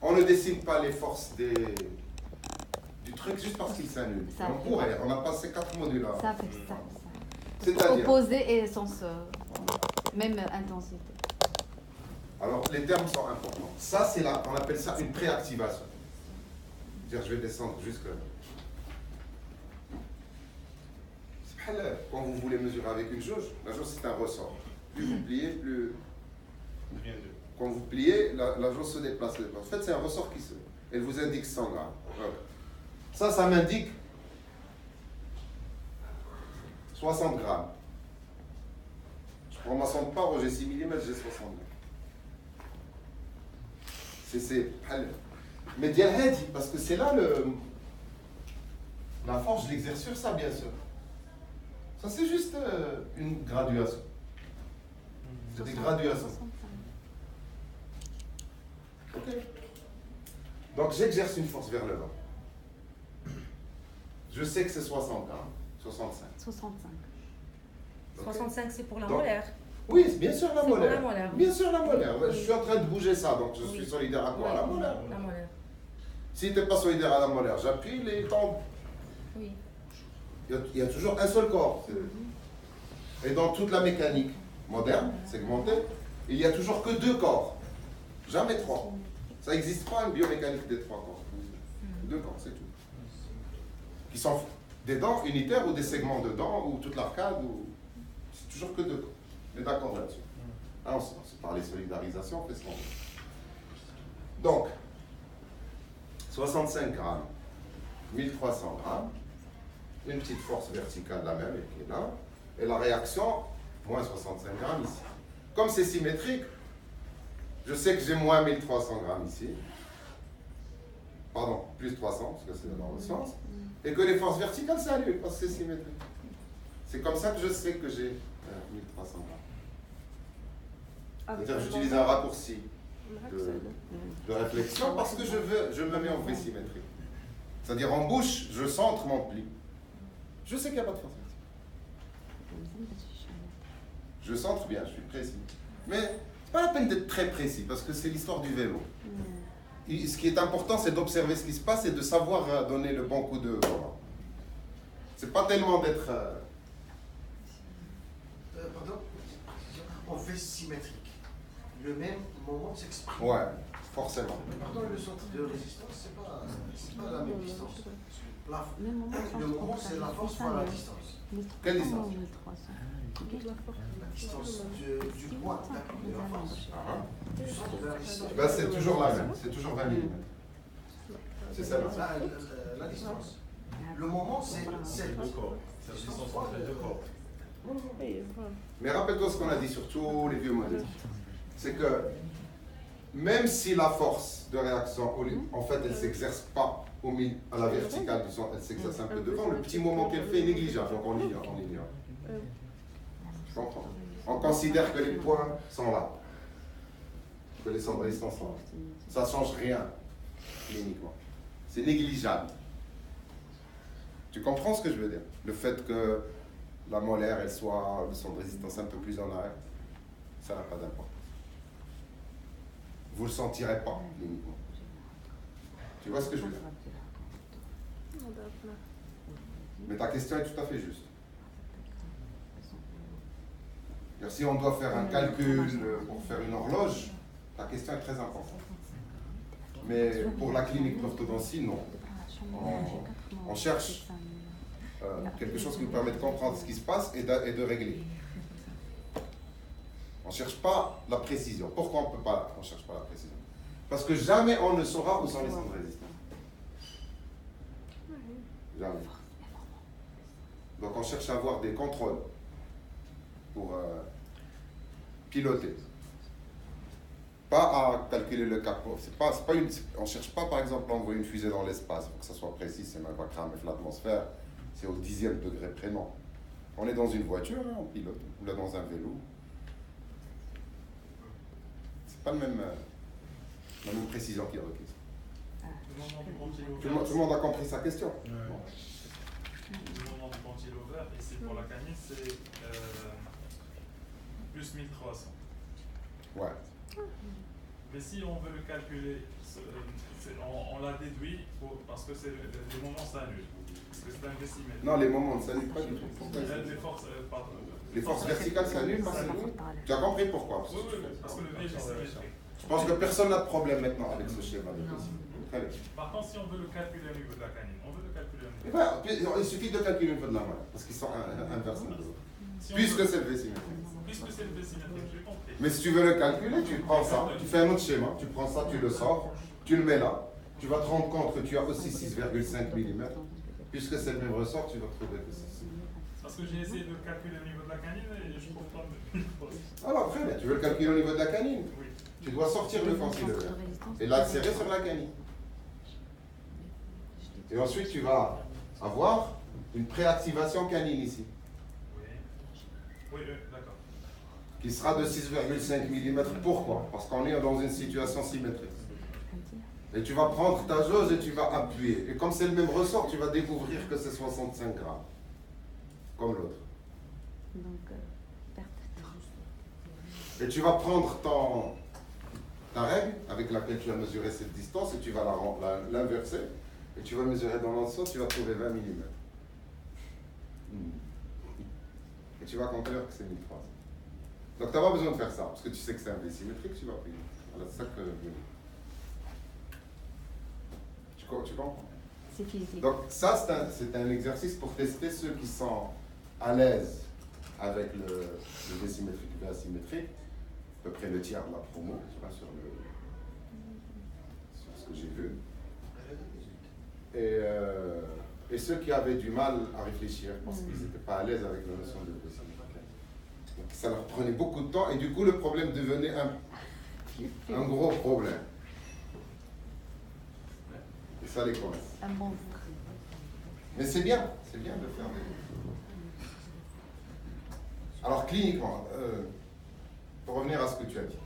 On ne dessine pas les forces du truc juste parce qu'il s'annule. On pourrait, on a passé 4 modules là. Ça fait ça. C'est-à-dire opposé et sens, même intensité. Alors, les termes sont importants. Ça, c'est là, on appelle ça une préactivation. C'est-à-dire, je vais descendre jusque là. Quand vous voulez mesurer avec une jauge, la jauge c'est un ressort. Plus vous pliez, plus. Quand vous pliez, la jauge se déplace. En fait, c'est un ressort qui se. Elle vous indique 100 grammes. Voilà. Ça m'indique 60 grammes. Je prends ma sonde part, j'ai 6 mm, j'ai 60 grammes. C'est. Mais bien dit, parce que c'est là la force, je l'exerce sur ça, bien sûr. Ça, c'est juste une graduation. C'est des graduations. Ok. Donc, j'exerce une force vers le bas. Je sais que c'est 60 grammes. 65. 65. Okay. 65, c'est pour la molaire. Oui, bien sûr la molaire. La molaire. Bien sûr la molaire. Je suis en train de bouger ça, donc je suis solidaire à quoi? À la molaire. La molaire. Si tu n'es pas solidaire à la molaire, j'appuie les tombes. Oui. Il y a toujours un seul corps. Et dans toute la mécanique moderne, segmentée, il n'y a toujours que 2 corps. Jamais 3. Ça n'existe pas une biomécanique des 3 corps. 2 corps, c'est tout. Qui sont des dents unitaires ou des segments de dents ou toute l'arcade. C'est toujours que 2 corps. On est d'accord là-dessus. On se parle de solidarisation, on fait ce qu'on veut. Donc, 65 grammes, 1300 grammes, une petite force verticale la même qui est là, et la réaction, moins 65 grammes ici. Comme c'est symétrique, je sais que j'ai moins 1300 grammes ici, pardon, plus 300, parce que c'est dans le sens, et que les forces verticales s'annulent, parce que c'est symétrique. C'est comme ça que je sais que j'ai 1300 grammes. C'est-à-dire que j'utilise un raccourci de réflexion parce que je me mets en V symétrique. C'est-à-dire en bouche, je centre mon pli. Je sais qu'il n'y a pas de force verticale. Je centre bien, je suis précis. Mais c'est pas la peine d'être très précis parce que c'est l'histoire du vélo. Ce qui est important, c'est d'observer ce qui se passe et de savoir donner le bon coup de volant. C'est pas tellement d'être. Pardon? En V symétrique. Le même moment s'exprime. Ouais, forcément. Pardon, le centre de résistance, c'est pas la même distance. Le moment, c'est la force fois la distance. Quelle distance? La distance du poids, d'accord, de la force. Du centre de la résistance. Ben, c'est toujours la même, c'est toujours 20 mm. C'est ça là. La distance. Le moment, c'est C'est le corps. C'est la distance entre les 2 corps. Mais rappelle-toi ce qu'on a dit sur tous les vieux modèles. C'est que même si la force de réaction, en fait, elle ne s'exerce pas à la verticale du centre, elle s'exerce un peu devant, le petit moment qu'elle fait est négligeable, donc on l'ignore. Je comprends. On considère que les points sont là, que les centres de résistance sont là. Ça ne change rien, cliniquement. C'est négligeable. Tu comprends ce que je veux dire? Le fait que la molaire, elle soit, le centre de résistance un peu plus en arrière, ça n'a pas d'importance. Vous ne le sentirez pas, cliniquement. Tu vois ce que je veux dire? Mais ta question est tout à fait juste. Si on doit faire un calcul pour faire une horloge, ta question est très importante. Mais pour la clinique d'orthodontie, non. On cherche quelque chose qui nous permet de comprendre ce qui se passe et de régler. On ne cherche pas la précision. Pourquoi on ne cherche pas la précision? Parce que jamais on ne saura où sont les centres de résistance. Jamais. Donc on cherche à avoir des contrôles pour piloter. Pas à calculer le capot. On ne cherche pas par exemple à envoyer une fusée dans l'espace pour que ça soit précis, c'est même pas cramer l'atmosphère, c'est au 10e degré près, non. On est dans une voiture, hein, on pilote, ou là dans un vélo. C'est pas la même précision qui est requise. Tout le monde a compris sa question. Ouais. Le moment du cantilever, ici pour la canine, c'est plus 1300. Ouais. Mais si on veut le calculer, on l'a déduit parce que les moments s'annulent. Parce que c'est un décimètre. Non, les moments ne s'annulent pas du tout. Les forces, pardon. Les forces verticales s'annulent, pas s'annulent. Tu as compris pourquoi? Oui, oui, parce que le V est symétrique. Je pense que personne n'a de problème maintenant avec ce schéma de décimètre. Très bien. Par contre, si on veut le calculer au niveau de la canine, on veut le calculer au niveau Eh ben, il suffit de calculer une fois de la main, parce qu'ils sont inversés. Puisque c'est le V symétrique. Puisque c'est le V symétrique, j'ai compris. Mais si tu veux le calculer, tu prends ça, tu fais un autre schéma, tu prends ça, tu le sors, tu le mets là, tu vas te rendre compte que tu as aussi 6,5 mm. Puisque c'est le même ressort, tu vas trouver que c'est. Parce que j'ai essayé de le calculer au niveau de la canine et je ne trouve pas de. Alors très bien, tu veux le calculer au niveau de la canine. Oui. Tu dois sortir le cantilever et l'insérer sur la canine. Et ensuite, tu vas avoir une préactivation canine ici, Oui, d'accord. qui sera de 6,5 mm. Pourquoi? Parce qu'on est dans une situation symétrique. Et tu vas prendre ta jauge et tu vas appuyer. Et comme c'est le même ressort, tu vas découvrir que c'est 65 grammes. Comme l'autre. Et tu vas prendre ta règle avec laquelle tu as mesuré cette distance et tu vas l'inverser. Et tu vas mesurer dans l'autre sens, tu vas trouver 20 mm. Et tu vas conclure que c'est 1300. Donc tu n'as pas besoin de faire ça, parce que tu sais que c'est un V symétrique, tu vas payer. Voilà, c'est ça que tu comprends? C'est physique. Donc ça, c'est un exercice pour tester ceux qui sont à l'aise avec le V symétrique et le V asymétrique, à peu près le tiers de la promo, tu vois, sur ce que j'ai vu. Et ceux qui avaient du mal à réfléchir parce qu'ils n'étaient pas à l'aise avec la notion de V symétrique. Donc ça leur prenait beaucoup de temps et du coup le problème devenait un gros problème. Et ça les coince. Un bon. Mais c'est bien de faire des... Alors cliniquement, pour revenir à ce que tu as dit,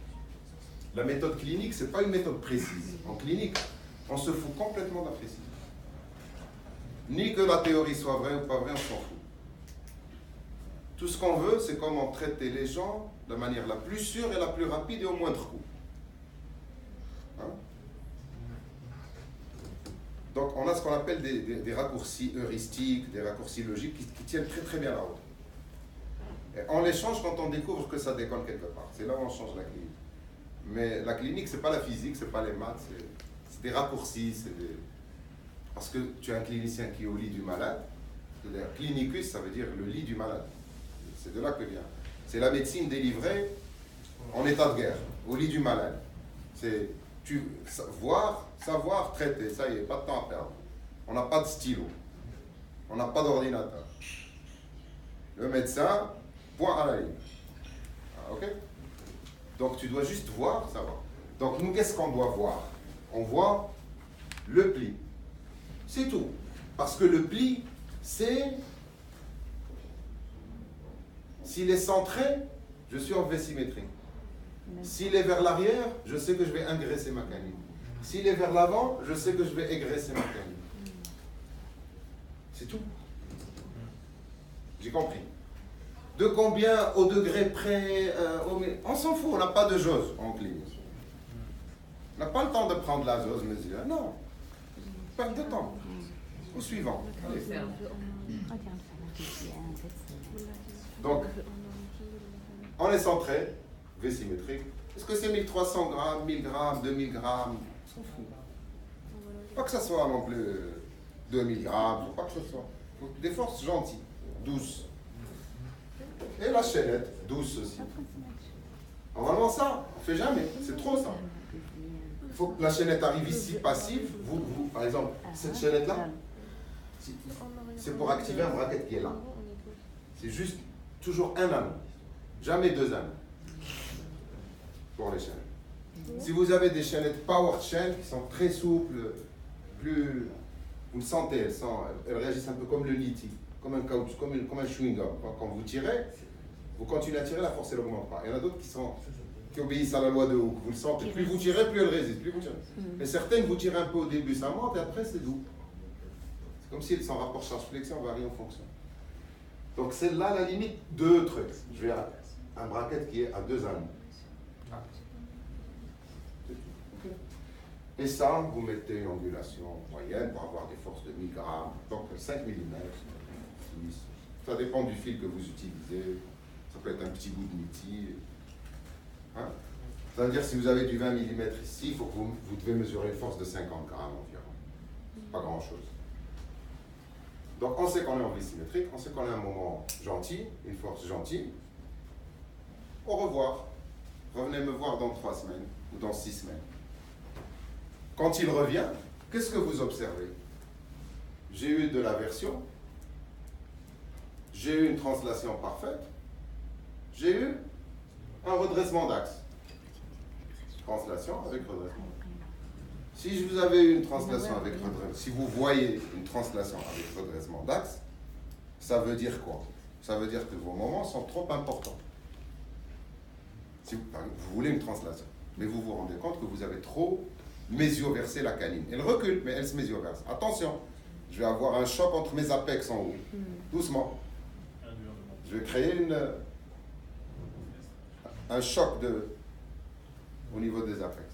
la méthode clinique, ce n'est pas une méthode précise. En clinique, on se fout complètement de la précision. Ni que la théorie soit vraie ou pas vraie, on s'en fout. Tout ce qu'on veut, c'est comment traiter les gens de la manière la plus sûre et la plus rapide et au moindre coût. Hein? Donc on a ce qu'on appelle des raccourcis heuristiques, des raccourcis logiques qui tiennent très très bien la route. Et on les change quand on découvre que ça déconne quelque part. C'est là où on change la clinique. Mais la clinique, c'est pas la physique, c'est pas les maths, c'est des raccourcis, parce que tu as un clinicien qui est au lit du malade. Clinicus, ça veut dire le lit du malade. C'est de là que vient. C'est la médecine délivrée en état de guerre, au lit du malade. C'est savoir, traiter. Ça y est, pas de temps à perdre. On n'a pas de stylo. On n'a pas d'ordinateur. Le médecin, point à la ligne. Ah, ok? Donc tu dois juste voir, savoir. Donc nous, qu'est-ce qu'on doit voir? On voit le pli. C'est tout. Parce que le pli, c'est... S'il est centré, je suis en V symétrique. S'il est vers l'arrière, je sais que je vais engraisser ma canine. S'il est vers l'avant, je sais que je vais égraisser ma canine. C'est tout. J'ai compris. De combien au degré près, on s'en fout, on n'a pas de jauge en clinique. On n'a pas le temps de prendre la jauge, mesure. Non. Pas de temps. Au suivant. Allez. Donc, on est centré, V symétrique. Est-ce que c'est 1300 grammes, 1000 grammes, 2000 grammes? On s'en fout. Pas que ça soit non plus 2000 grammes, pas que ce soit. Des forces gentilles, douces. Et la chaînette, douce aussi. Normalement, ça, on ne fait jamais. C'est trop ça. Il faut que la chaînette arrive ici, passive. Vous, par exemple, cette chaînette-là, c'est pour activer un bracket qui est là. C'est juste toujours un anneau. Jamais deux anneaux. Pour les chaînettes. Si vous avez des chaînettes power chain qui sont très souples, plus... Vous le sentez, elles réagissent un peu comme le lithium, comme un caoutchouc, comme un chewing-gum. Quand vous tirez, vous continuez à tirer, la force elle n'augmente pas. Il y en a d'autres qui obéissent à la loi de Hooke. Vous le sentez, plus vous tirez, plus elles résistent. Plus vous tirez. Mais certaines, vous tirez un peu au début, ça monte, et après c'est doux. C'est comme si elles sont en rapport charge-flexion, varie en fonction. Donc c'est là la limite, deux trucs. Je vais à un bracket qui est à 2 anneaux. Et ça, vous mettez une ondulation moyenne pour avoir des forces de 1000 grammes, donc 5 mm, 6. Ça dépend du fil que vous utilisez. Ça peut être un petit bout de miti. Hein? Ça veut dire si vous avez du 20 mm ici, il faut que vous devez mesurer une force de 50 grammes environ. Pas grand-chose. Donc on sait qu'on est en vis symétrique, on sait qu'on a un moment gentil, une force gentille. Au revoir. Revenez me voir dans 3 semaines ou dans 6 semaines. Quand il revient, qu'est-ce que vous observez? J'ai eu de l'aversion, j'ai eu une translation parfaite, j'ai eu un redressement d'axe. Translation avec redressement. Si vous avez une translation avec redressement, si vous voyez une translation avec redressement d'axe, ça veut dire quoi? Ça veut dire que vos moments sont trop importants. Si vous voulez une translation, mais vous vous rendez compte que vous avez trop mésioversé la canine. Elle recule, mais elle se mésioverse. Attention, je vais avoir un choc entre mes apex en haut. Doucement. Je vais créer un choc au niveau des apex.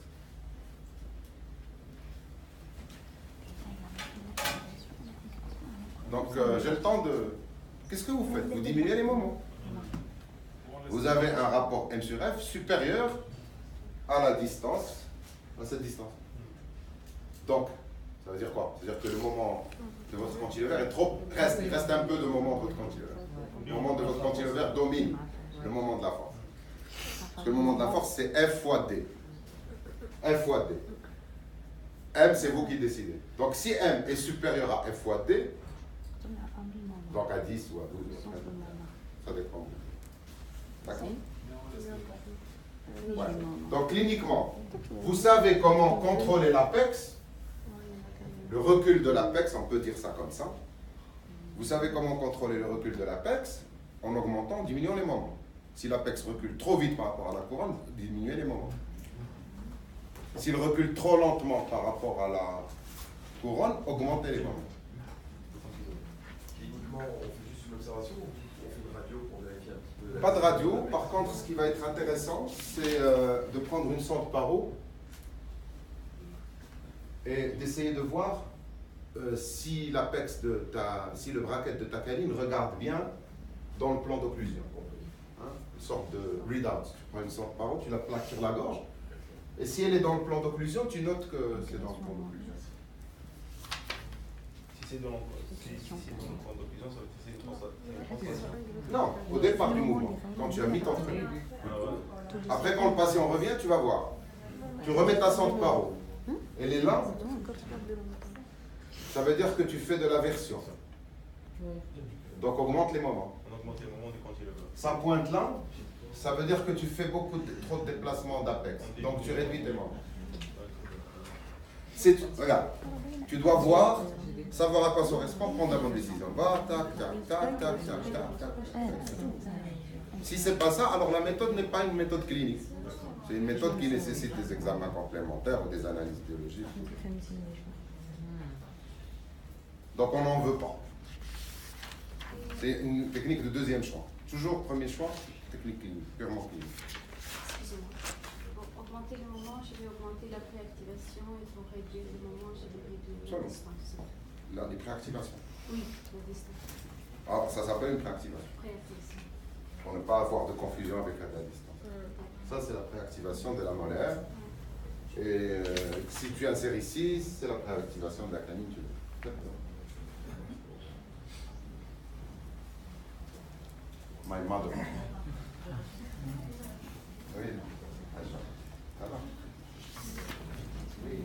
Donc, j'ai le temps de... Qu'est-ce que vous faites? Vous diminuez les moments. Vous avez un rapport M sur F supérieur à la distance, à cette distance. Donc, ça veut dire quoi? Ça veut dire que le moment de votre cantilever est trop... il reste un peu de moment de votre cantilever. Le moment de votre cantilever domine le moment de la force. Parce que le moment de la force, c'est F fois D. F fois D. M, c'est vous qui décidez. Donc, si M est supérieur à F fois D, donc à 10 ou à 12, ça dépend. D'accord? Ouais. Donc, cliniquement, vous savez comment contrôler l'apex, le recul de l'apex, on peut dire ça comme ça. Vous savez comment contrôler le recul de l'apex en augmentant, en diminuant les moments. Si l'apex recule trop vite par rapport à la couronne, diminuez les moments. S'il recule trop lentement par rapport à la couronne, augmentez les moments. Cliniquement, on fait juste une observation ou on fait une radio pour vérifier un petit peu? Pas de radio. Par contre, ce qui va être intéressant, c'est de prendre une sonde paro et d'essayer de voir si l'apex si le bracket de ta canine regarde bien dans le plan d'occlusion. Hein? Une sorte de readout. Tu prends une sonde paro, tu la plaques sur la gorge. Et si elle est dans le plan d'occlusion, tu notes que c'est dans le plan d'occlusion. Si c'est dans le plan d'occlusion, ça veut dire que c'est une translation. Non, au départ du mouvement, quand tu as mis ton truc. Après, quand le patient revient, tu vas voir. Tu remets ta sonde paro. Elle est là. Ça veut dire que tu fais de l'aversion. Donc, augmente les moments. On augmente les moments du cantilever. Ça pointe là. Ça veut dire que tu fais trop de déplacements d'apex. Donc, tu réduis tes moments. Regarde, tu dois voir, savoir à quoi ça correspond, prendre la bonne décision. Va, tac, tac, tac, tac, tac, tac, tac. Si c'est pas ça, alors la méthode n'est pas une méthode clinique. C'est une méthode qui nécessite des examens complémentaires ou des analyses biologiques. Donc on n'en veut pas. C'est une technique de deuxième choix. Toujours premier choix, technique clinique, purement clinique. Excusez-moi. Pour augmenter le moment, je vais augmenter la préactivation et pour réduire le moment, je vais réduire la distance. Là, les préactivations. Oui, la distance. Alors ça s'appelle une préactivation. Préactivation. Pour ne pas avoir de confusion avec la distance. Ça, c'est la préactivation de la molaire. Et si tu insères ici, c'est la préactivation de la canine. My mother. Oui, ça va. Oui.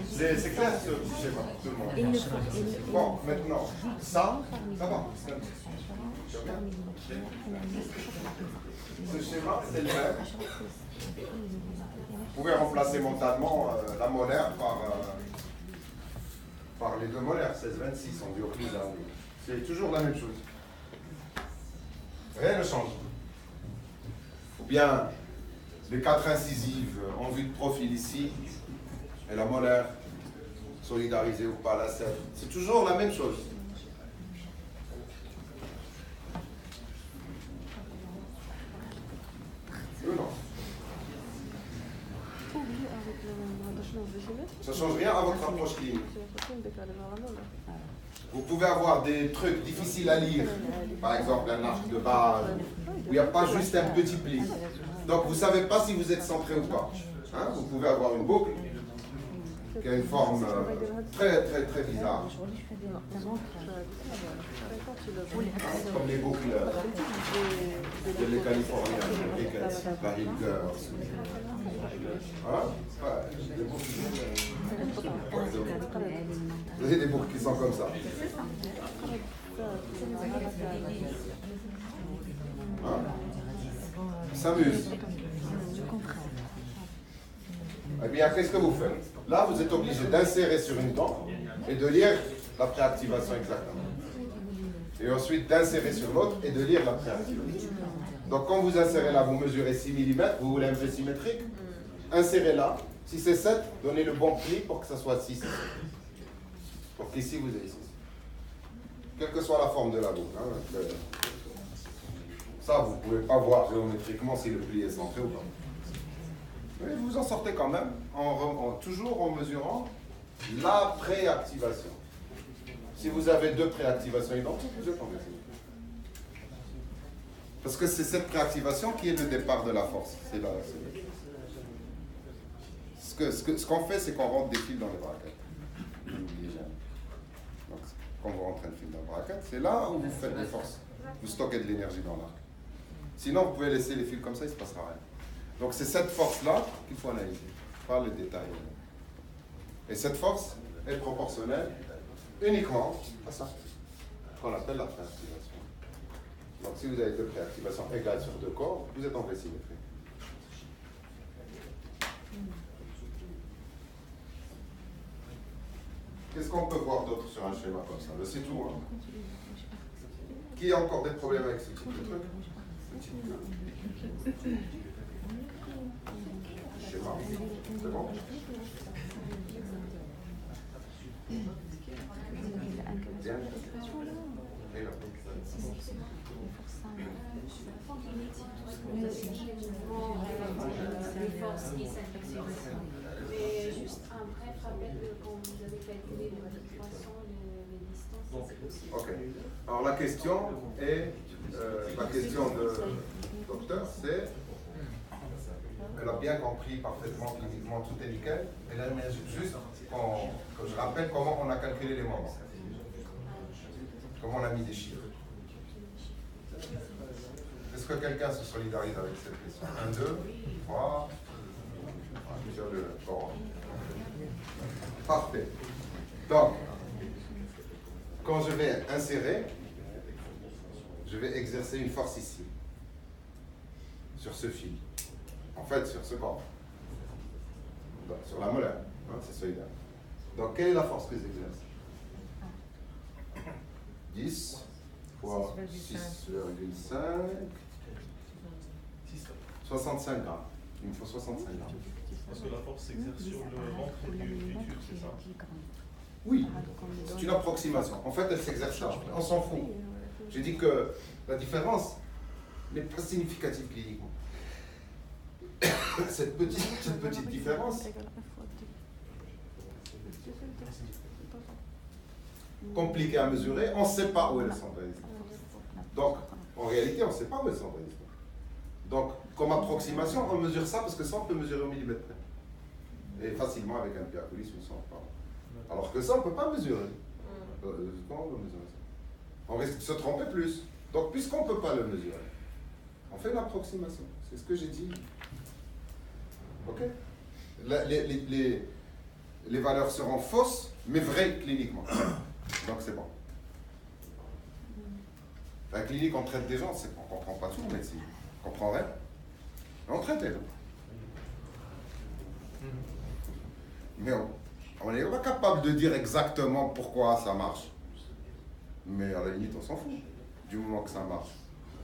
C'est clair ce schéma pour tout le monde. Bon, maintenant, ça va. Ce schéma, c'est le même. Vous pouvez remplacer mentalement la molaire par les deux molaires, 16-26 en dioclise. C'est toujours la même chose. Rien ne change. Ou bien les 4 incisives en vue de profil ici, et la molaire solidarisée ou pas, la 7. C'est toujours la même chose. Oui ou non? Ça ne change rien à votre approche clinique. Vous pouvez avoir des trucs difficiles à lire, par exemple un arc de base, où il n'y a pas juste un petit pli. Donc vous ne savez pas si vous êtes centré ou pas. Hein? Vous pouvez avoir une boucle qui a une forme très bizarre. Comme les boucles des Californiens, Barry Girls. Hein? Des boucles. Vous avez des boucles qui sont comme ça. Hein? Ils s'amusent. Eh bien, qu'est-ce que vous faites? Là, vous êtes obligé d'insérer sur une dent et de lire la préactivation exactement. Et ensuite d'insérer sur l'autre et de lire la préactivation. Donc, quand vous insérez là, vous mesurez 6 mm, vous voulez un peu symétrique, insérez là. Si c'est 7, donnez le bon pli pour que ça soit 6. Pour qu'ici, vous ayez 6. Quelle que soit la forme de la boucle. Hein, ça, vous ne pouvez pas voir géométriquement si le pli est centré ou pas. Mais vous en sortez quand même, toujours en mesurant la préactivation. Si vous avez 2 préactivations identiques, vous êtes en vérité. Parce que c'est cette préactivation qui est le départ de la force. C'est là. Ce qu'on fait, c'est qu'on rentre des fils dans les braquettes. Donc, quand vous rentrez le fil dans la braquette, c'est là où vous faites des forces. Vous stockez de l'énergie dans l'arc. Sinon, vous pouvez laisser les fils comme ça, il ne se passera rien. Donc c'est cette force-là qu'il faut analyser, par le détail. Et cette force est proportionnelle uniquement à ça, qu'on appelle la préactivation. Donc si vous avez 2 préactivations égales sur 2 corps, vous êtes en vraie symétrie. Qu'est-ce qu'on peut voir d'autre sur un schéma comme ça? C'est tout. Hein. Qui a encore des problèmes avec ce type de truc? Schéma. C'est bon? Bien. Et là. Les forces qui s'infectionnent. Mais juste un bref rappel de quand vous avez calculé les récupérations, les distances, c'est possible. Ok. Alors la question est, la question de docteur, c'est, elle a bien compris parfaitement, cliniquement, tout est nickel. Elle a juste que je rappelle comment on a calculé les moments. Comment on a mis des chiffres. Est-ce que quelqu'un se solidarise avec cette question? 1, 2, 3, bon. Parfait. Donc, quand je vais insérer, je vais exercer une force ici, sur ce fil, en fait sur ce corps, donc, sur la molaire, hein, c'est solidaire. Donc quelle est la force que j'exerce? 10 fois 6,5, 65 grammes. Il me faut 65 grammes. Parce que la force s'exerce sur le ventre du tube, c'est ça? Oui, c'est une approximation. En fait, elle s'exerce là. On s'en fout. J'ai dit que la différence n'est pas significative cliniquement. Cette petite différence, compliquée à mesurer, on ne sait pas où est le centralisme. Donc, en réalité, on ne sait pas où est le centralisme. Donc, comme approximation, on mesure ça parce que ça, on peut mesurer au millimètre près. Et facilement avec un piacolis ou ça, alors que ça, on ne peut pas mesurer. Comment on peut mesurer ça? On risque de se tromper plus. Donc, puisqu'on ne peut pas le mesurer, on fait une approximation. C'est ce que j'ai dit. Ok? Les valeurs seront fausses, mais vraies cliniquement. Donc, c'est bon. La clinique, on traite des gens, on ne comprend pas tout en médecine. On ne comprend rien. On traite les gens. Mais on n'est pas capable de dire exactement pourquoi ça marche. Mais à la limite, on s'en fout. Du moment que ça marche.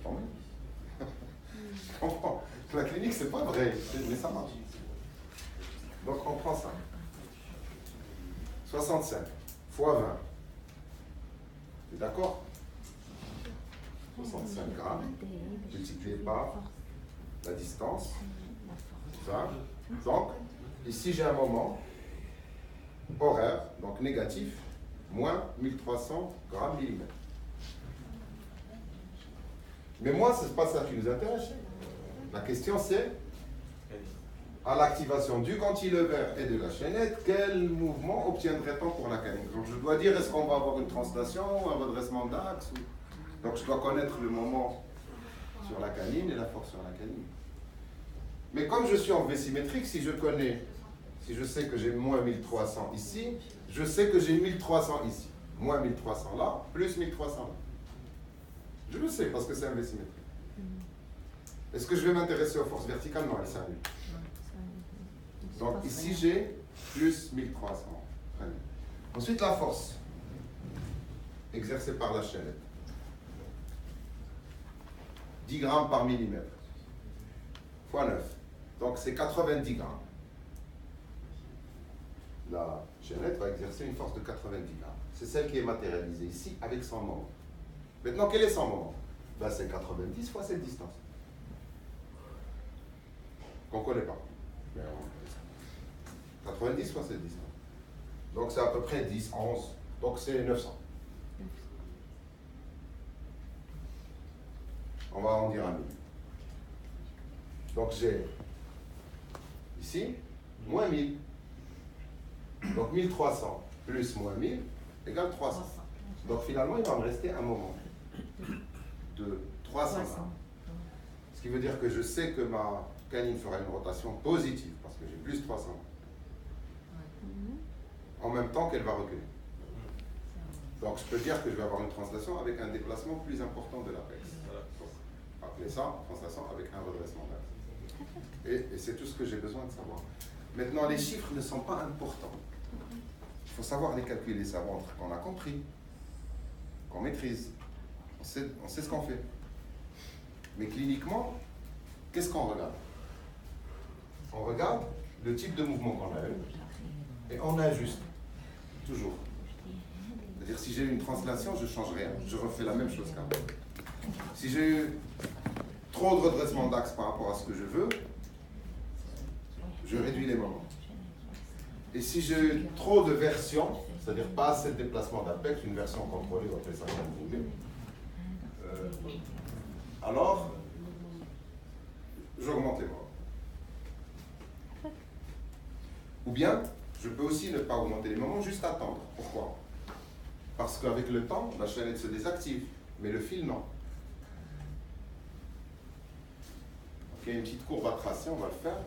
Tant mieux. Je comprends. La clinique, c'est pas vrai, mais ça marche. Donc, on prend ça. 65 fois 20. T'es d'accord? 65 grammes multiplié par la distance. 20. Donc, ici, j'ai un moment horaire, donc négatif, moins 1300 grammes millimètres. Mais moi, ce n'est pas ça qui nous intéresse. La question, c'est, à l'activation du cantilever et de la chaînette, quel mouvement obtiendrait-on pour la canine? Donc, je dois dire, est-ce qu'on va avoir une translation ou un redressement d'axe Donc, je dois connaître le moment sur la canine et la force sur la canine. Mais comme je suis en V symétrique, si je sais que j'ai moins 1300 ici, je sais que j'ai 1300 ici. Moins 1300 là, plus 1300 là. Je le sais parce que c'est un V symétrique. Est-ce que je vais m'intéresser aux forces verticales? Non, elles s'annulent. Donc ici, j'ai plus 1300. Ensuite, la force exercée par la chaînette. 10 grammes par millimètre. Fois 9. Donc c'est 90 grammes. La chaînette va exercer une force de 90 grammes. C'est celle qui est matérialisée ici avec son moment. Maintenant, quel est son moment? Ben, c'est 90 fois cette distance. Qu'on ne connaît pas. Mais 90 fois cette distance. Donc c'est à peu près 10, 11. Donc c'est 900. On va en dire un million. Donc j'ai ici moins 1000. Donc 1300 plus moins 1000 égale 300. Donc finalement, il va me rester un moment de 300 grammes. Ce qui veut dire que je sais que ma canine fera une rotation positive parce que j'ai plus 300 grammes. En même temps qu'elle va reculer. Donc je peux dire que je vais avoir une translation avec un déplacement plus important de l'apex. Appelez ça translation avec un redressement d'axe. Et c'est tout ce que j'ai besoin de savoir. Maintenant, les chiffres ne sont pas importants. Il faut savoir les calculer, ça montre qu'on a compris, qu'on maîtrise, on sait ce qu'on fait. Mais cliniquement, qu'est-ce qu'on regarde? On regarde le type de mouvement qu'on a eu et on ajuste, toujours. C'est-à-dire si j'ai eu une translation, je ne change rien, je refais la même chose qu'avant. Si j'ai eu trop de redressement d'axe par rapport à ce que je veux, je réduis les moments. Et si j'ai eu trop de versions, c'est-à-dire pas assez de déplacement d'apex, une version contrôlée, on appelle ça comme vous voulez, alors j'augmente les moments. Ou bien, je peux aussi ne pas augmenter les moments, juste attendre. Pourquoi? Parce qu'avec le temps, la chaînette se désactive, mais le fil non. Ok, une petite courbe à tracer, on va le faire.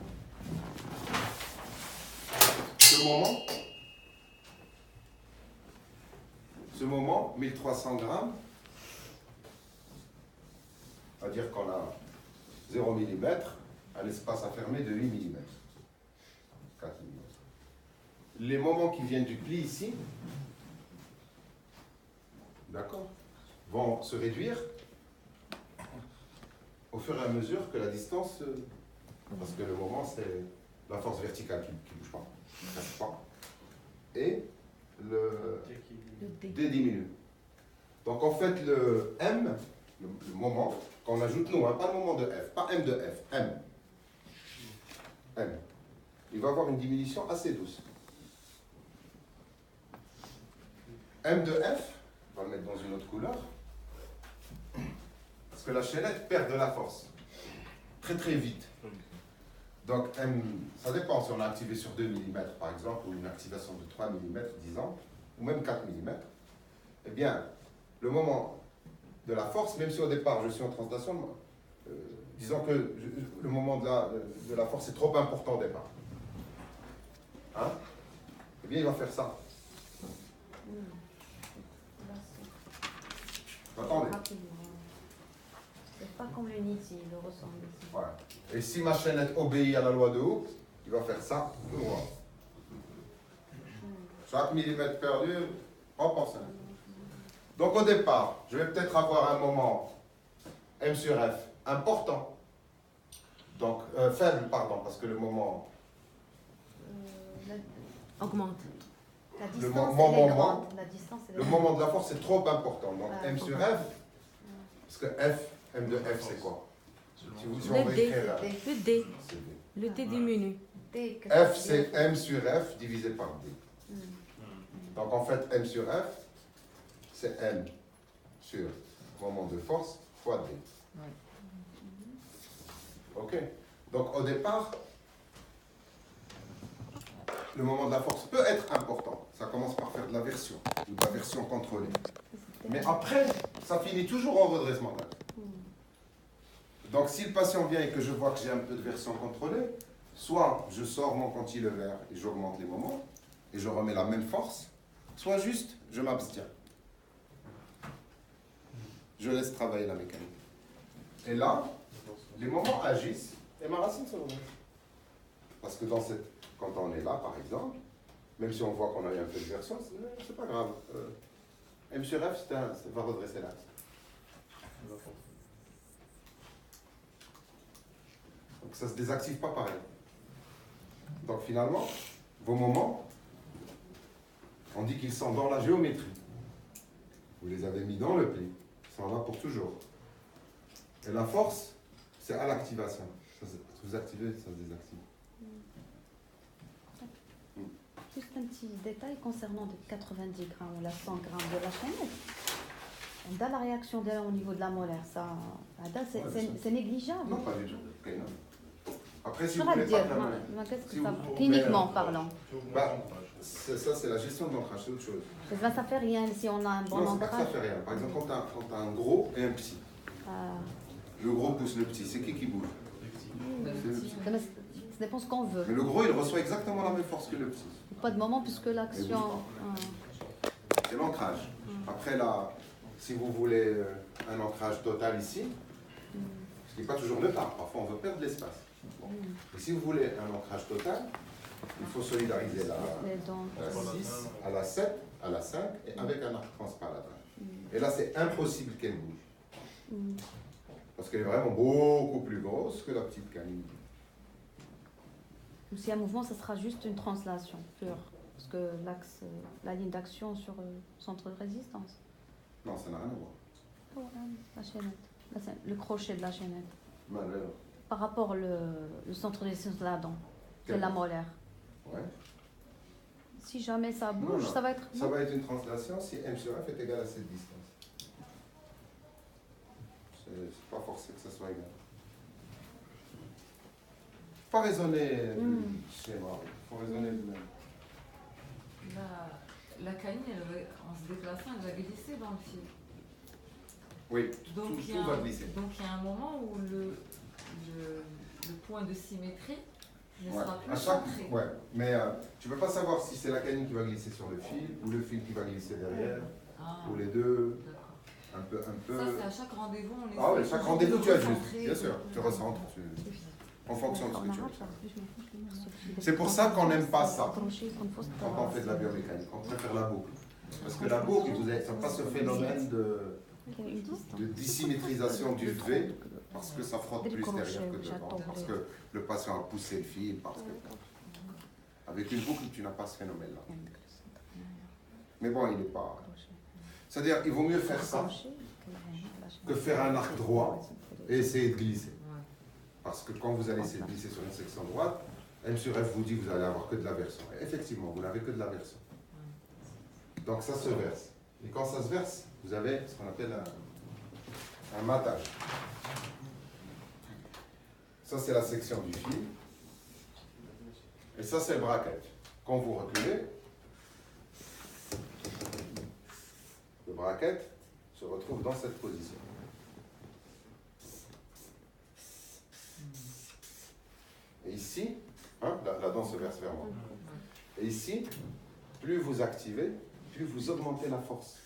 Ce moment, 1300 grammes, on va dire qu'on a 0 mm, un espace à fermer de 8 mm. 4 mm. Les moments qui viennent du pli ici, d'accord, vont se réduire au fur et à mesure que la distance, parce que le moment c'est la force verticale qui ne bouge pas, qui ne reste pas, et le D diminue. Donc en fait le M, le moment, qu'on ajoute nous, hein, pas le moment de F, pas M de F, M, il va avoir une diminution assez douce. M de F, on va le mettre dans une autre couleur, parce que la chaînette perd de la force. très très vite. Donc, ça dépend si on a activé sur 2 mm par exemple, ou une activation de 3 mm, disons, ou même 4 mm. Eh bien, le moment de la force, même si au départ je suis en translation, disons que le moment de la force est trop important au départ. Hein? Eh bien, il va faire ça. Attendez. C'est pas comme le niti, il le ressemble ici. Voilà. Et si ma chaînette obéit à la loi de Hooke, il va faire ça tout droit. Chaque millimètre perdu, hop en 5. Donc au départ, je vais peut-être avoir un moment M sur F important. Donc faible, pardon, parce que le moment... Augmente. La Le distance, moment, elle est grande. La distance, elle est Le grande. moment de la force est trop important. Donc M sur F, important. parce que F, M de F c'est quoi? Si on Le veut D. écrire, Le D. c'est D. Le D diminue. Dès que F c'est M sur F divisé par D. Hmm. Donc en fait M sur F, c'est M sur moment de force fois D. Ok. Donc au départ, le moment de la force peut être important. Ça commence par faire de la version, ou de la version contrôlée. Mais après, ça finit toujours en redressement d'axe. Donc si le patient vient et que je vois que j'ai un peu de version contrôlée, soit je sors mon cantilever et j'augmente les moments, et je remets la même force, soit juste je m'abstiens. Je laisse travailler la mécanique. Et là, les moments agissent et ma racine se remet. Parce que quand on est là, par exemple, même si on voit qu'on a eu un peu de version, c'est pas grave. M sur F, ça va redresser l'axe. Donc ça ne se désactive pas pareil. Donc finalement, vos moments, on dit qu'ils sont dans la géométrie. Vous les avez mis dans le pli. Ils sont là pour toujours. Et la force, c'est à l'activation. Vous activez, ça se désactive. Juste un petit détail concernant les 90 grammes ou la 100 grammes de la chaînette. Dans la réaction au niveau de la molaire, ça, c'est négligeable. Non, pas du tout. Ok, non. Après, si Ça vous va voulez dire, pas qu'est-ce que si ça vous- cliniquement mais, parlant. Bah, ça, c'est la gestion de l'ancrage, c'est autre chose. Ça ne fait rien si on a un bon Non, c'est pas que ça ancrage. fait rien. Par exemple, quand tu as un gros et un petit, le gros pousse le petit, c'est qui bouge? C'est le petit. Ça dépend ce qu'on veut. Mais le gros, il reçoit exactement la même force que le petit. Pas de moment puisque l'action... C'est l'ancrage. Après, là, si vous voulez un ancrage total ici, ce qui n'est pas toujours le cas, parfois on veut perdre de l'espace. Bon. Et si vous voulez un ancrage total, il faut solidariser la 6, à la 7, à la 5 et avec un arc transpalatal. Et là, c'est impossible qu'elle bouge. Parce qu'elle est vraiment beaucoup plus grosse que la petite canine. S'il y a un mouvement, ça sera juste une translation pure. Parce que l'axe, la ligne d'action sur le centre de résistance. Non, ça n'a rien à voir. La chaînette. Le crochet de la chaînette. Mal, alors. Par rapport le centre de résistance de la dent. C'est Quel- la molaire. Ouais. Si jamais ça bouge, Non, non. ça va être... Ça va être une translation si M sur F est égal à cette distance. C'est pas forcé que ça soit égal. Faut pas raisonner schéma, il faut raisonner de même. La canine, en se déplaçant, elle va glisser dans le fil. Oui, Donc, tout va glisser. Donc il y a un moment où le point de symétrie ne Ouais. sera plus À chaque, centré. ouais. Mais tu ne peux pas savoir si c'est la canine qui va glisser sur le fil ou le fil qui va glisser derrière, Ah, ou les deux, d'accord. un peu. Ça, c'est à chaque rendez-vous, on essaie Ah oui, chaque rendez-vous tu ajustes, recentrer. bien sûr, tu recentres en fonction de ce que tu veux. veux. C'est pour ça qu'on n'aime pas ça quand on fait de la biomécanique, on préfère la boucle. Parce que la boucle, vous n'avez pas ce phénomène de dissymétrisation du V, parce que ça frotte plus derrière que devant, parce que le patient a poussé le fil, parce que... Avec une boucle, tu n'as pas ce phénomène-là. Mais bon, il n'est pas... C'est-à-dire, il vaut mieux faire ça que faire un arc droit et essayer de glisser. Parce que quand vous allez essayer de glisser sur une section droite, M sur F vous dit que vous allez avoir que de la version. Et effectivement, vous n'avez que de la version. Donc ça se verse. Et quand ça se verse, vous avez ce qu'on appelle un matage. Ça, c'est la section du fil. Et ça, c'est le bracket. Quand vous reculez, le bracket se retrouve dans cette position. Et ici, hein, la dent se verse vers moi. Et ici, plus vous activez, plus vous augmentez la force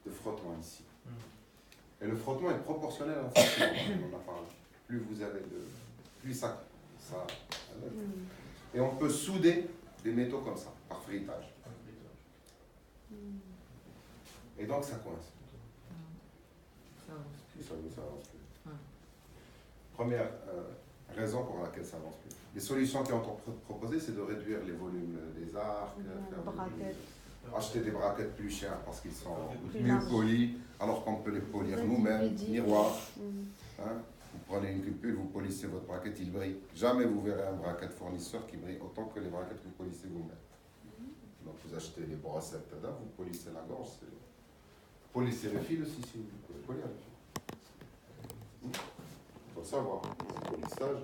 de frottement ici. Et le frottement est proportionnel à la force. On en a parlé. Plus vous avez de... Plus ça... Et on peut souder des métaux comme ça, par frittage. Et donc ça coince. Ça avance plus. Première raison pour laquelle ça avance plus. Les solutions qui ont été proposées, c'est de réduire les volumes des arcs, acheter des braquettes plus chères parce qu'ils sont mieux polis, alors qu'on peut les polir nous-mêmes, miroir. Hein? Vous prenez une cupule, vous polissez votre braquette, il brille. Jamais vous verrez un braquette fournisseur qui brille autant que les braquettes que vous polissez vous-même. Donc vous achetez les brossettes, vous polissez la gorge. Polissez le fil aussi, si vous pouvez polir le fil. Il faut savoir, le polissage,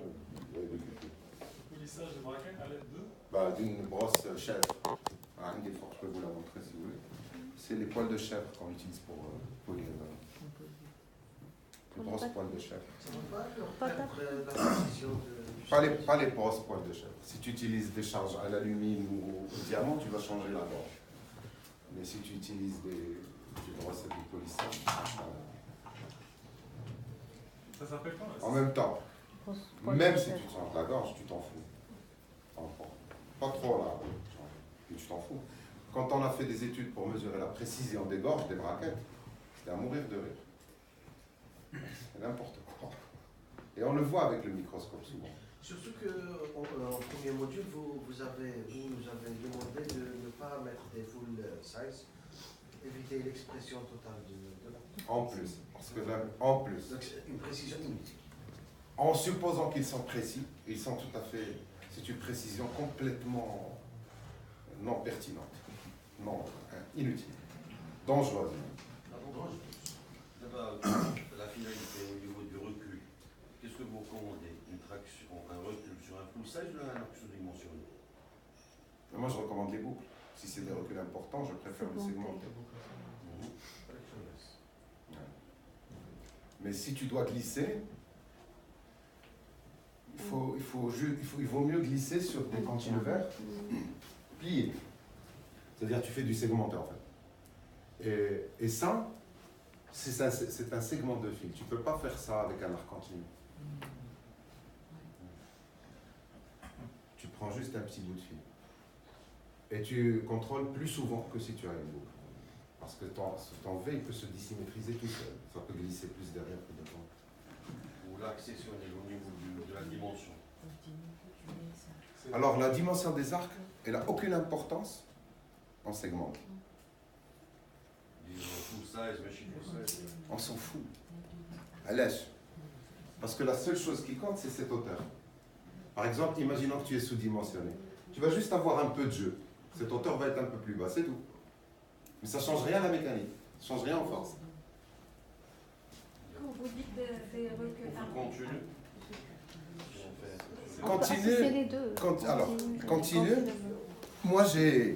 vous avez des cupules. Le polissage de braquettes à l'aide de d'une brosse chèvre. Un des forts, je peux vous la montrer si vous voulez. C'est les poils de chèvre qu'on utilise pour polir. Les grosses poils de chèvre. Pas les grosses poils de chèvre. Si tu utilises des charges à l'alumine ou au diamant, tu vas changer la gorge. Mais si tu utilises des brossettes de polissage, ça s'appelle quoi? En même temps, même si tu changes la gorge, tu t'en fous. Pas trop là, mais tu t'en fous. Quand on a fait des études pour mesurer la précision des gorges, des braquettes, c'était à mourir de rire. C'est n'importe quoi. Et on le voit avec le microscope souvent. Surtout qu'en premier module, vous nous avez demandé de ne pas mettre des full size, éviter l'expression totale de la... En plus, parce que là, en plus. Donc c'est une précision inutile. En supposant qu'ils sont précis, ils sont tout à fait... C'est une précision complètement non pertinente, non inutile, dangereuse. La finalité au niveau du recul, qu'est-ce que vous recommandez? Une traction, un recul sur un full size ou un recul dimensionné? Moi, je recommande les boucles. Si c'est des reculs importants, je préfère le segmenter. Mais si tu dois glisser, il vaut mieux glisser sur des cantilevers pliés. C'est-à-dire tu fais du segmenté en fait. Et ça, c'est un segment de fil. Tu ne peux pas faire ça avec un arc continu. Tu prends juste un petit bout de fil. Et tu contrôles plus souvent que si tu as une boucle. Parce que ton V il peut se dissymétriser tout seul. Ça peut glisser plus derrière que devant. Ou l'accessionner au niveau de la dimension. Alors la dimension des arcs, elle n'a aucune importance en segment. Disons full size, machine full size. On s'en fout. À lèche. Parce que la seule chose qui compte, c'est cette hauteur. Par exemple, imaginons que tu es sous-dimensionné. Tu vas juste avoir un peu de jeu. Cette hauteur va être un peu plus bas, c'est tout. Mais ça ne change rien à la mécanique. Ça ne change rien en force. Quand vous dites des reculs Continue. C'est les deux. Alors, continue. Moi, je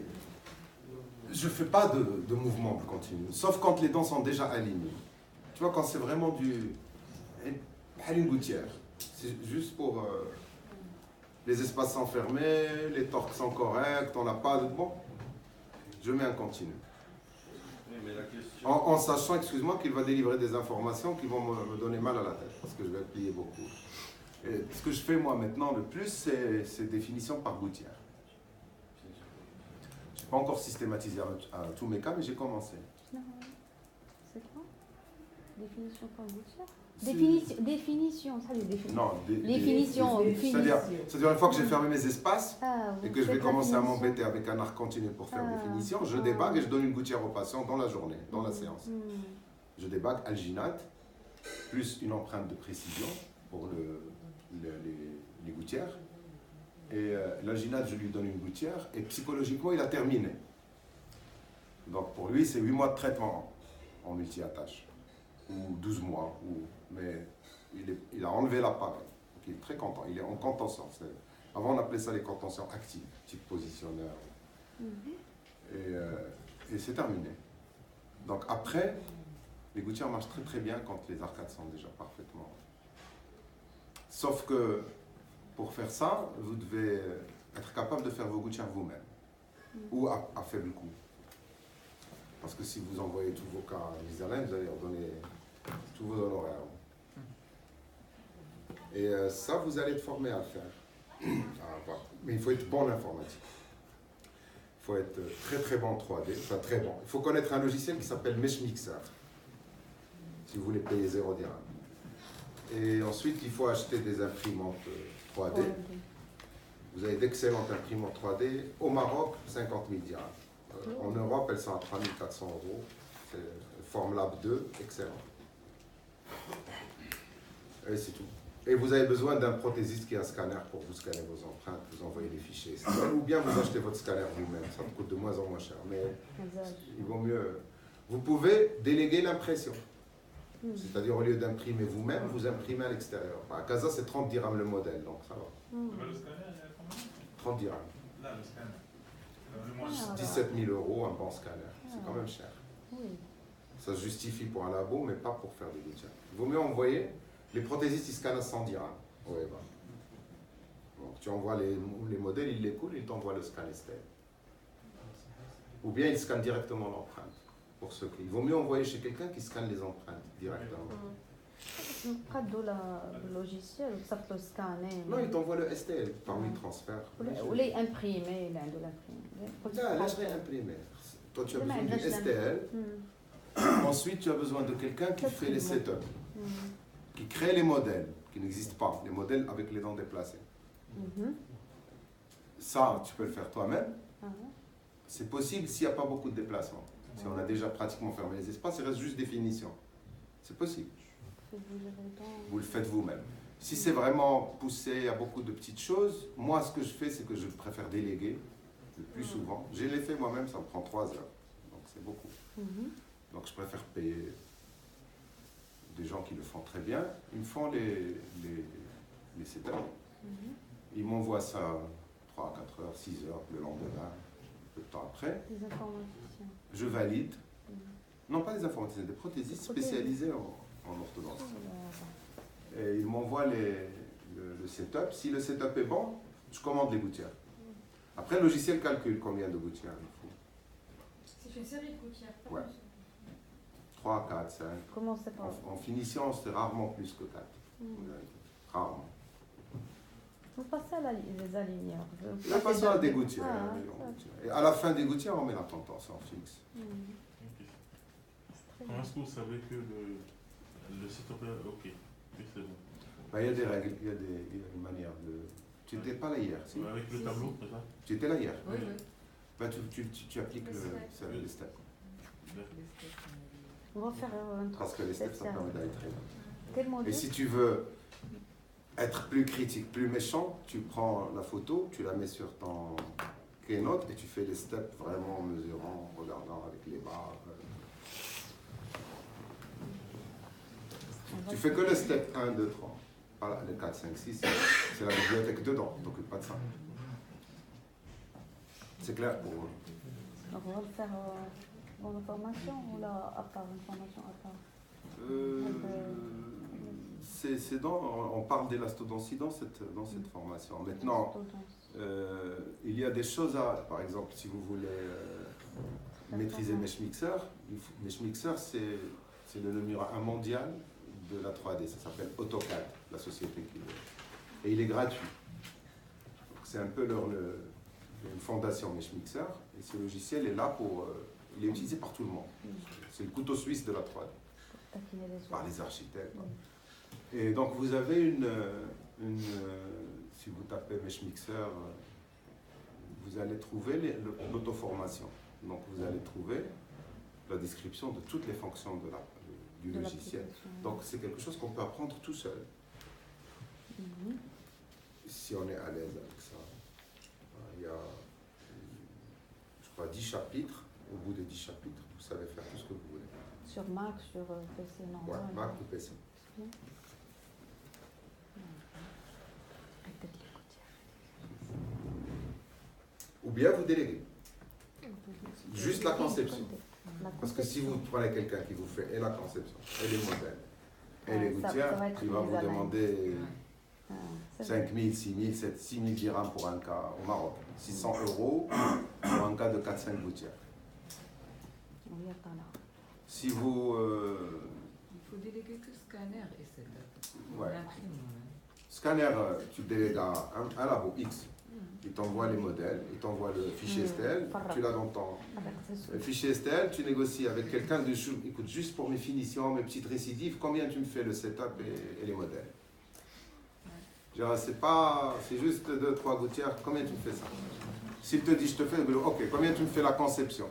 ne fais pas de mouvement continu. Sauf quand les dents sont déjà alignées. Tu vois, quand c'est vraiment une gouttière. C'est juste pour... les espaces sont fermés, les torques sont corrects, on n'a pas de... Bon, je mets un continu. Oui, mais la question... En sachant, excuse-moi, qu'il va délivrer des informations qui vont me donner mal à la tête, parce que je vais plier beaucoup. Et ce que je fais moi maintenant le plus, c'est définition par gouttière. Je n'ai pas encore systématisé à tous mes cas, mais j'ai commencé. Non. C'est quoi? Définition par gouttière? Définition, ça les définitions. Non, définition. C'est-à-dire une fois que j'ai fermé mes espaces et que je vais commencer à m'embêter m'embêter avec un arc continu pour faire définition, je débague et je donne une gouttière au patient dans la journée, dans la séance. Je débague alginate, plus une empreinte de précision pour les gouttières. Et l'alginate, je lui donne une gouttière et psychologiquement, il a terminé. Donc pour lui, c'est 8 mois de traitement en multi-attache. ou 12 mois, mais il a enlevé l'appareil. Donc il est très content, il est en contention. Avant on appelait ça les contentions actives, type positionneur. Et c'est terminé. Donc après, les gouttières marchent très très bien quand les arcades sont déjà parfaitement. Sauf que pour faire ça, vous devez être capable de faire vos gouttières vous-même ou à faible coût. Parce que si vous envoyez tous vos cas à Visalène, vous allez leur donner tous vos honoraires. Et ça, vous allez être formé à le faire. Mais il faut être bon en informatique. Il faut être très très bon en 3D, enfin très bon. Il faut connaître un logiciel qui s'appelle Meshmixer, si vous voulez payer 0 dirham. Et ensuite, il faut acheter des imprimantes 3D. Vous avez d'excellentes imprimantes 3D. Au Maroc, 50 000 dirhams. En Europe, elles sont à 3 400 €. C'est Formlab 2, excellent. Et c'est tout. Et vous avez besoin d'un prothésiste qui a un scanner pour vous scanner vos empreintes, vous envoyer les fichiers. Ou bien vous achetez votre scanner vous-même, ça coûte de moins en moins cher. Mais il vaut mieux. Vous pouvez déléguer l'impression. C'est-à-dire, au lieu d'imprimer vous-même, vous imprimez à l'extérieur. À Casa, c'est 30 dirhams le modèle, donc ça va. Le scanner, il y a combien? 30 dirhams. Là, le scanner. 17 000 €, un bon scanner. C'est quand même cher. Ça se justifie pour un labo, mais pas pour faire des gouttières. Il vaut mieux envoyer. Les prothésistes, ils scannent à 100 dirhams. Ouais, bah. Donc, tu envoies les modèles, ils les coulent, ils t'envoient le scan Estelle. Ou bien ils scannent directement l'empreinte. Pour ceux qui... Il vaut mieux envoyer chez quelqu'un qui scanne les empreintes directement. Pas de logiciel, ça peut scanner. Non, il t'envoie le STL parmi le transfert. Ou les imprimer, l'imprimer. Là, laisse-les imprimer. Toi, tu as besoin du STL. Ensuite, tu as besoin de quelqu'un qui fait les setups, qui crée les modèles, qui n'existent pas, les modèles avec les dents déplacées. Ça, tu peux le faire toi-même. C'est possible s'il n'y a pas beaucoup de déplacements. Si on a déjà pratiquement fermé les espaces, il reste juste des finitions. C'est possible. Vous le faites vous-même. Si c'est vraiment poussé, il y a beaucoup de petites choses. Moi, ce que je fais, c'est que je préfère déléguer le plus souvent. Je l'ai fait moi-même, ça me prend 3 heures. Donc c'est beaucoup. Donc je préfère payer des gens qui le font très bien. Ils me font les setups. Ils m'envoient ça 3, 4 heures, 6 heures le lendemain, peu de temps après. Des informaticiens. Je valide. Non, pas des informaticiens, des prothésistes spécialisés en orthodontie. Et ils m'envoient le setup. Si le setup est bon, je commande les gouttières. Après, le logiciel calcule combien de gouttières il faut. C'est une série de gouttières. Ouais. 3, 4, 5. Comment c'est pas En finition, c'est rarement plus que 4. Rarement. Vous passez à les aligneurs. La passons à des gouttières. Et à la fin des gouttières, on met la tendance en fixe. Comment est-ce que vous savez que le setup est OK? Oui, c'est bon. Ben, il y a des règles, il y a une manière de... Tu n'étais pas là hier, si? Avec le tableau, c'est ça? Tu étais là hier? Oui. Ben, tu appliques les steps. On va faire un truc. Parce que les steps, ça permet d'aller très vite. Quel module? Et si tu veux être plus critique, plus méchant, tu prends la photo, tu la mets sur ton Keynote et tu fais les steps vraiment en mesurant, en regardant avec les barres. Tu fais que le step 1, 2, 3. Pas le 4, 5, 6. C'est la bibliothèque dedans, donc pas de ça. C'est clair pour vous? Donc on va le faire en formation ou là à part, une formation à part? On parle d'élastodontie dans cette formation. Maintenant, il y a des choses à... Par exemple, si vous voulez maîtriser Meshmixer, Meshmixer, c'est le numéro 1 mondial de la 3D. Ça s'appelle AutoCAD, la société qui le... Et il est gratuit. C'est un peu une fondation Meshmixer. Et ce logiciel est là pour... il est utilisé par tout le monde. C'est le couteau suisse de la 3D. Par les architectes. Et donc vous avez si vous tapez Meshmixer, vous allez trouver l'auto-formation. Donc vous allez trouver la description de toutes les fonctions du logiciel. Donc c'est quelque chose qu'on peut apprendre tout seul. Si on est à l'aise avec ça. Il y a, je crois, 10 chapitres. Au bout des 10 chapitres, vous savez faire tout ce que vous voulez. sur Mac, sur PC, non. Ouais, Mac ou PC. Bien. Ou bien vous déléguez. Juste la conception. Parce que si vous prenez quelqu'un qui vous fait et la conception, et les modèles, et les gouttières, il va vous demander 5 000, 6 000, 7 6 000 dirhams pour un cas au Maroc. 600 € pour un cas de 4-5 gouttières. Si vous... Il faut déléguer que scanner et c'est Ouais. Scanner, tu délègues à un labo X. Il t'envoie les modèles, il t'envoie le fichier STL, tu l'as dans ton... Le fichier STL, tu négocies avec quelqu'un de... Écoute, juste pour mes finitions, mes petites récidives, combien tu me fais le setup et les modèles? C'est juste 2-3 gouttières, combien tu me fais ça? S'il te dit, je te fais, ok, combien tu me fais la conception?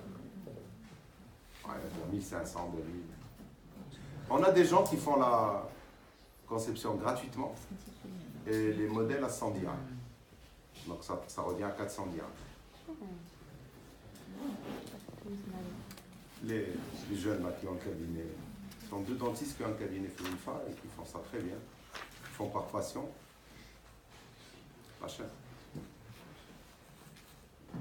Ouais, 1500, 2000. On a des gens qui font la conception gratuitement et les modèles à 100 dirhams. Donc ça revient à 400 dirhams. Les jeunes là, qui ont un cabinet, ce sont 2 dentistes qui ont un cabinet FEMIFA et qui font ça très bien. Ils font par passion. Pas cher. Je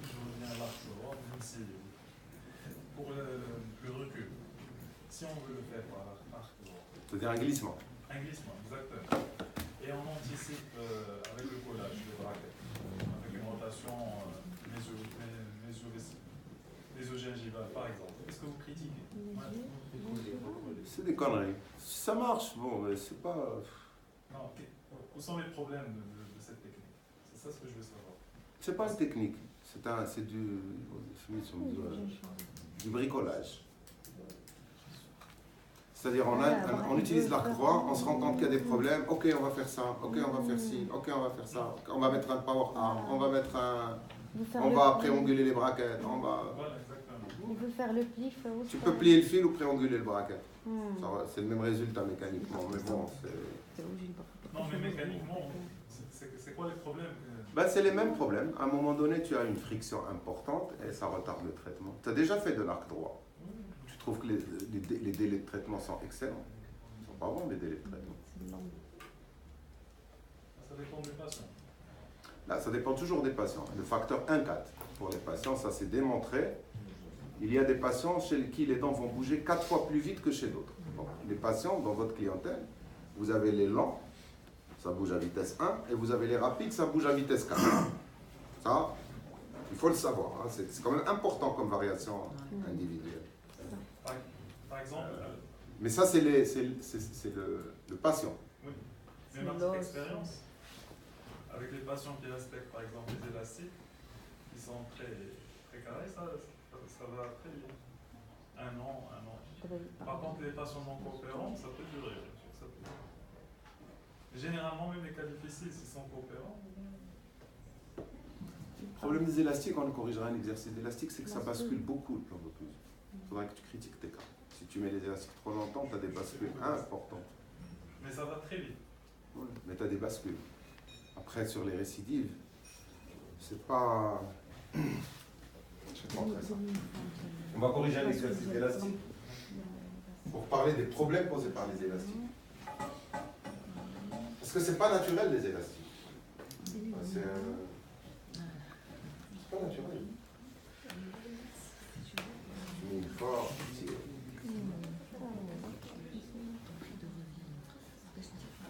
reviens à l'arc droit, même si pour le recul, si on veut le faire par l'arc droit. C'est-à-dire un glissement. Un glissement, exactement. Et on anticipe avec le collage des braquettes, avec une rotation mésogingivale par exemple. Est-ce que vous critiquez? C'est des conneries. Si ça marche, bon, mais c'est pas... Non, où sont les problèmes de cette technique? C'est ça ce que je veux savoir. C'est pas une technique, c'est du bricolage. C'est-à-dire, on utilise l'arc droit, on se rend compte qu'il y a des problèmes, ok, on va faire ça, ok, on va faire ci, ok, on va faire ça, on va mettre un power arm, on va mettre on va préanguler les braquettes, on va... Voilà, exactement. Il veut faire le pli. Tu peux plier le fil ou préanguler le braquette. C'est le même résultat mécaniquement, mais bon, c'est... Non, mais mécaniquement, c'est quoi les problèmes? Ben, c'est les mêmes problèmes. À un moment donné, tu as une friction importante et ça retarde le traitement. Tu as déjà fait de l'arc droit. Tu trouves que les délais de traitement sont excellents. Ils ne sont pas bons, les délais de traitement. Ça dépend des patients. Là, ça dépend toujours des patients. Le facteur 1,4 pour les patients, ça c'est démontré. Il y a des patients chez qui les dents vont bouger 4 fois plus vite que chez d'autres. Donc, les patients, dans votre clientèle, vous avez les lents, ça bouge à vitesse 1, et vous avez les rapides, ça bouge à vitesse 4. Ça, il faut le savoir. Hein. C'est quand même important comme variation individuelle. Par exemple... Mais ça, c'est le patient. Oui, mais ma petite expérience, avec les patients qui respectent par exemple les élastiques, qui sont très, très carrés, ça va très bien. Un an. Par contre, les patients non coopérants, ça peut durer. Ça peut durer. Généralement, même les cas difficiles, s'ils sont coopérants. Le problème des élastiques, on le corrigera un exercice d'élastique, c'est que ça bascule beaucoup le plan d'occlusion. Il faudra que tu critiques tes cas. Si tu mets les élastiques trop longtemps, tu as des bascules importantes. Mais ça va très vite. Oui, mais tu as des bascules. Après, sur les récidives, c'est pas... Je vais te montrer ça. On va corriger un exercice d'élastique pour parler des problèmes posés par les élastiques. Parce que c'est pas naturel, les élastiques. C'est pas naturel. Tu mets fort, tu tires.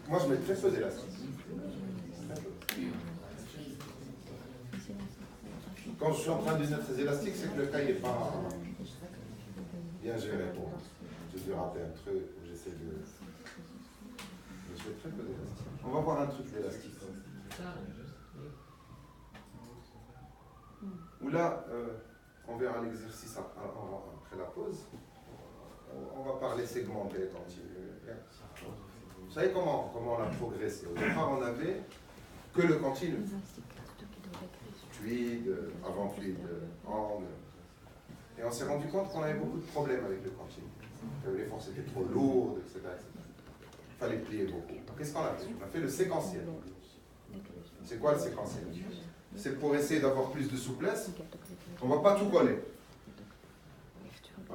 Moi, je mets très peu d'élastique. Quand je suis en train de mettre ces élastiques, c'est que le cas n'est pas bien géré pour moi. J'ai dû rater un truc, j'essaie de... Mais je fais très peu d'élastique. On va voir un truc d'élastique. Où là, on verra l'exercice après la pause. On va parler segmenté continu. Vous savez comment on a progressé? Au départ, on n'avait que le continu. Fluide, avant-fluide, angle. Et on s'est rendu compte qu'on avait beaucoup de problèmes avec le continu. Que les forces étaient trop lourdes, etc. Il fallait plier beaucoup. Qu'est-ce qu'on a fait? On a fait le séquentiel. C'est quoi le séquentiel? C'est pour essayer d'avoir plus de souplesse. On ne va pas tout coller.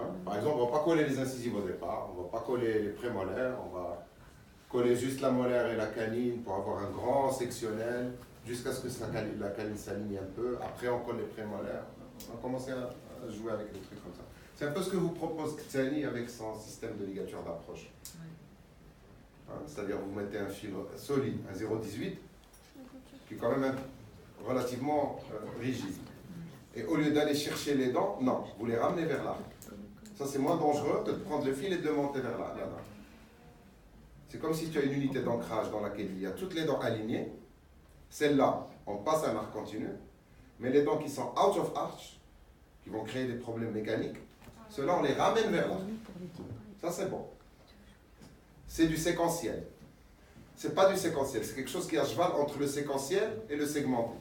Hein? Par exemple, on ne va pas coller les incisives au départ, on ne va pas coller les prémolaires, on va coller juste la molaire et la canine pour avoir un grand sectionnel jusqu'à ce que la canine s'aligne un peu. Après, on colle les prémolaires. On va commencer à jouer avec des trucs comme ça. C'est un peu ce que vous propose Ktani avec son système de ligature d'approche. Hein? C'est-à-dire vous mettez un fil solide, un 0,18, qui est quand même relativement rigide. Et au lieu d'aller chercher les dents, non, vous les ramenez vers là. Ça, c'est moins dangereux que de prendre le fil et de le monter vers là. C'est comme si tu as une unité d'ancrage dans laquelle il y a toutes les dents alignées. Celle-là, on passe un arc continu. Mais les dents qui sont out of arch, qui vont créer des problèmes mécaniques, ceux-là, on les ramène vers là. Ça, c'est bon. C'est du séquentiel. C'est pas du séquentiel, c'est quelque chose qui est à cheval entre le séquentiel et le segmenté.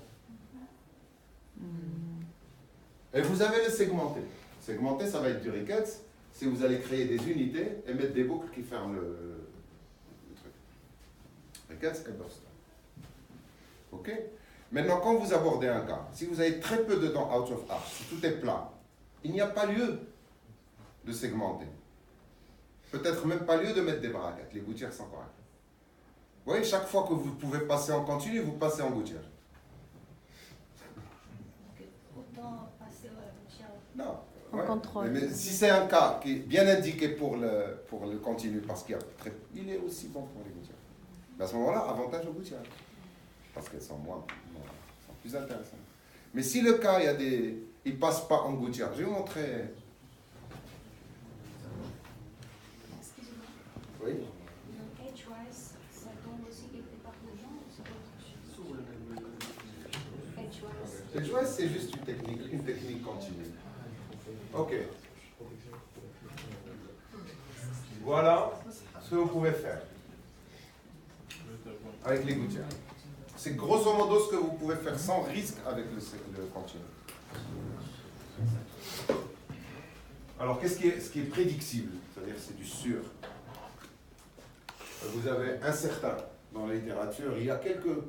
Et vous avez le segmenté. Segmenté, ça va être du ricketts, si vous allez créer des unités et mettre des boucles qui ferment le truc. Ricketts et burst. Ok? Maintenant, quand vous abordez un cas, si vous avez très peu de dents out of arch, si tout est plat, il n'y a pas lieu de segmenter. Peut-être même pas lieu de mettre des braquettes, les gouttières sont correctes. Vous voyez, chaque fois que vous pouvez passer en continu, vous passez en gouttière. Autant passer à la gouttière. Non. On Ouais. contrôle. Mais si c'est un cas qui est bien indiqué pour le continu, parce qu'il il est aussi bon pour les gouttières. Mais à ce moment-là, avantage aux gouttières. Parce qu'elles sont sont plus intéressantes. Mais si le cas, il ne passe pas en gouttière, je vais vous montrer. Excusez-moi. Oui. Le edgewise, ça tombe aussi quelque part dedans ou c'est autre chose? Edgewise. Le jouet, c'est juste une technique continue. Ok. Voilà ce que vous pouvez faire avec les gouttières. C'est grosso modo ce que vous pouvez faire sans risque avec le continu. Alors, ce qui est prédictible, c'est-à-dire c'est du sûr. Vous avez incertain dans la littérature, il y a quelques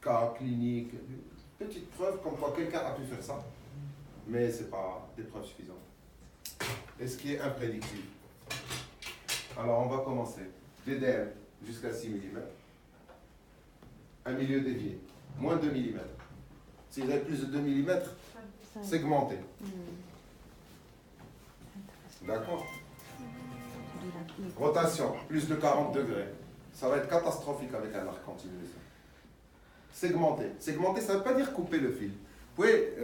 cas cliniques, petites preuves comme quoi quelqu'un a pu faire ça, mais ce n'est pas des preuves suffisantes. Et ce qui est imprédictible. Alors, on va commencer. DDM jusqu'à 6 mm. Un milieu dévié, moins 2 mm. Si vous avez plus de 2 mm, segmentez. D'accord? Rotation, plus de 40 degrés. Ça va être catastrophique avec un arc continu. Segmenter. Segmenter, ça ne veut pas dire couper le fil. Vous pouvez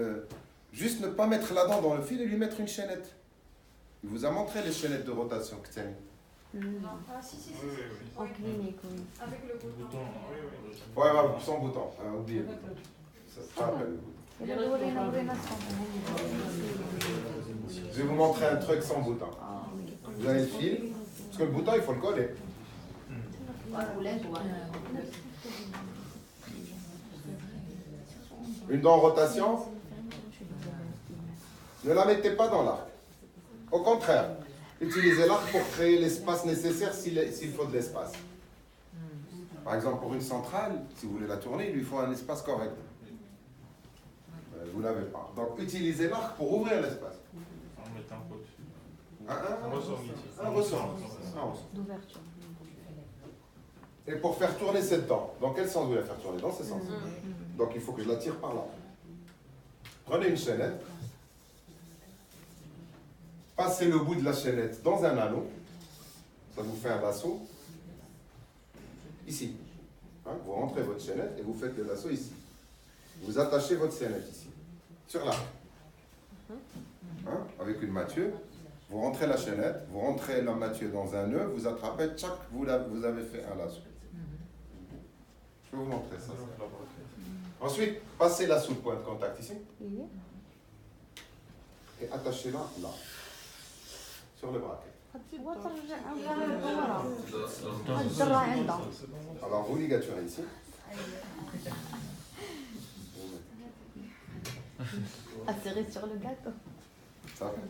juste ne pas mettre la dent dans le fil et lui mettre une chaînette. Il vous a montré les chaînettes de rotation que c'est. Ah, si. Oui, oui, oui. En clinique, oui. Avec le bouton. Bouton, oui, oui. Ouais, sans bouton. Oubliez le bouton. Ça rappelle le bouton. Je vais vous montrer un truc sans bouton. Vous avez le fil, parce que le bouton, il faut le coller. Une dent en rotation, ne la mettez pas dans l'arc. Au contraire, utilisez l'arc pour créer l'espace nécessaire s'il faut de l'espace. Par exemple, pour une centrale, si vous voulez la tourner, il lui faut un espace correct. Vous ne l'avez pas. Donc, utilisez l'arc pour ouvrir l'espace. En mettant un pot. Un ressort. Un ressort. D'ouverture. Et pour faire tourner cette dent, dans quel sens vous la faire tourner? Dans ce sens. Donc, il faut que je la tire par là. Prenez une chaînette. Passez le bout de la chaînette dans un anneau. Ça vous fait un lasso. Ici. Hein, vous rentrez votre chaînette et vous faites le lasso ici. Vous attachez votre chaînette ici. Sur l'arc. Hein, avec une mathieu. Vous rentrez la chaînette, vous rentrez la mathieu dans un nœud, vous attrapez, tchac, vous avez fait un lasso. Je vais vous montrer ça. Ensuite, passez la sous le point de contact ici. Et attachez-la là. Sur le braquet. Alors vous ligaturez ici. Atterrir sur le gâteau. Ça fait.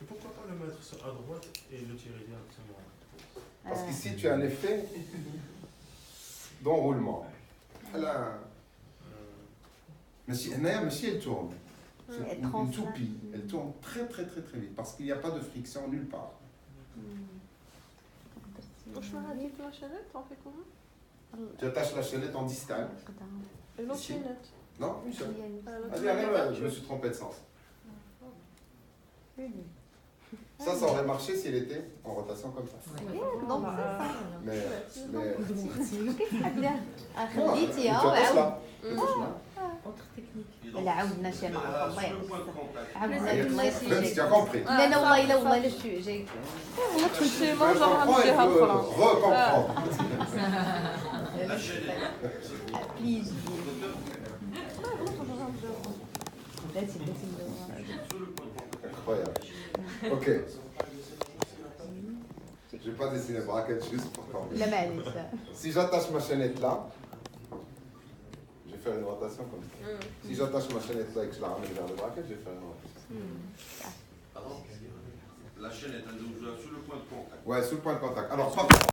Et pourquoi pas le mettre à droite et le tirer directement? Parce qu'ici tu as un effet d'enroulement. Mais si elle tourne. C'est une toupie. Elle tourne très très très très vite parce qu'il n'y a pas de friction nulle part. واش مع هذيك لاشينيت t'en fais comment Tu attaches la chaînette en distal. Et l'enchaînette Non, une seule. Ah, Allez, allez, je me suis trompé de sens. Ça aurait marché si elle était en rotation comme ça. Donc c'est ça. Mais كيف حدها tu خديتيها attaches وعاود là. Tu attaches là. Autre technique. Et donc, لا عاودنا شي نعرف الله sur le point de يعطيك contact, عاودنا الله Tu يسلمك as compris. لا لا والله لا والله لا شو جاي والله كنت Je ما جا comprends et غنديها je اخرى recomprends. la chaînette, بليز sur le point de contact. Incroyable. Ok. Je vais pas dessiner braquette juste pour t'embêter. لا معليش لا Si j'attache ma chaînette là, je vais faire une rotation comme ça. Si j'attache ma chaînette là et que je la ramène vers le braquette, je vais faire une rotation. Pardon. La chaînette, elle doit sous le point de contact. Ouais, sous le point de contact. Alors, par